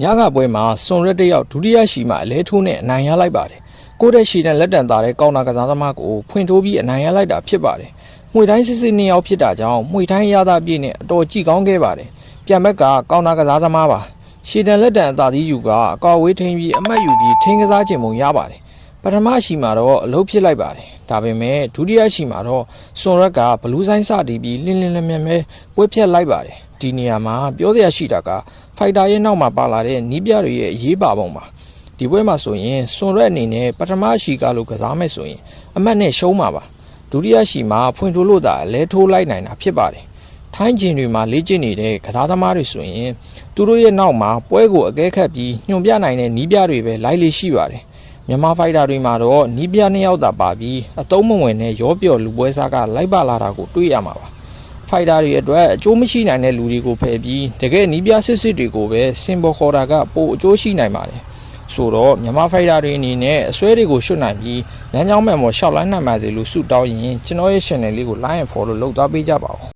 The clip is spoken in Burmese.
ညကပွဲမှာစွန်ရက်တယောက်ဒုတိယရှိမှအလဲထိုးနဲ့အနိုင်ရလိုက်ပါတယ်ကိုတဲ့ရှိတဲ့လက်တန်သားတဲ့ကောင်းနာကစားသမားကိုဖွင့်ထိုးပြီးအနိုင်ရလိုက်တာဖြစ်ပါတယ်မှွေတိုင်းစစ်စစ်နှစ်ယောက်ဖြစ်တာကြောင့်မှွေတိုင်းရသားပြည့်နဲ့အတော်ကြည့်ကောင်းခဲ့ပါတယ်ပြန်ဘက်ကကောင်းနာကစားသမားပါရှီတန်လက်တန်အသာသီးယူကအကောက်ဝေးထိန်ပြီးအမှတ်ယူပြီးထိန်ကစားခြင်းပုံရပါတယ်ပထမရှိမှာတော့အလုပ်ဖြစ်လိုက်ပါတယ်ဒါပေမဲ့ဒုတိယရှိမှာတော့စွန်ရက်ကဘလူးဆိုင်စတည်ပြီးလင်းလင်းလမြဲပွဲဖြတ်လိုက်ပါတယ်ဒီနေရာမှာပြောစရာရှိတာကဖိုက်တာရဲ့နောက်မှာပါလာတဲ့နီးပြတွေရဲ့အရေးပါပုံပါဒီပွဲမှာဆိုရင်စွန်ရက်အနေနဲ့ပထမရှိကလို့ကစားမဲ့ဆိုရင်အမှတ်နဲ့ရှုံးမှာပါဒုတိယရှိမှာဖွင့်ထိုးလို့သာလဲထိုးလိုက်နိုင်တာဖြစ်ပါတယ်ထိုင်းကျင်တွေမှာလေ့ကျင့်နေတဲ့ကစားသမားတွေဆိုရင်သူတို့ရဲ့နောက်မှာပွဲကိုအကဲခတ်ပြီးညွှန်ပြနိုင်တဲ့နီးပြတွေပဲလိုက်လေရှိပါတယ်မြန်မာဖိုက်တာတွေမှာတော့နီးပြနှစ်ယောက်သာပါပြီးအသုံးမဝင်တဲ့ရောပျော်လူပွဲစားကလိုက်ပါလာတာကိုတွေ့ရမှာပါဖိုက်တာတွေအတွက်အကျိုးမရှိနိုင်တဲ့လူတွေကိုဖယ်ပြီးတကယ်နီးပြစစ်တွေကိုပဲစင်ပေါ်ခေါ်တာကပိုအကျိုးရှိနိုင်ပါတယ်ဆိုတော့မြန်မာဖိုက်တာတွေအနေနဲ့အစွဲတွေကိုရှုတ်နိုင်ပြီးလမ်းကြောင်းမှန်ပေါ်ရှောက်လိုက်နိုင်ပါစေလို့ဆုတောင်းရင်ကျွန်တော်ရဲ့ channel လေးကို like and follow လုပ်သွားပေးကြပါဦး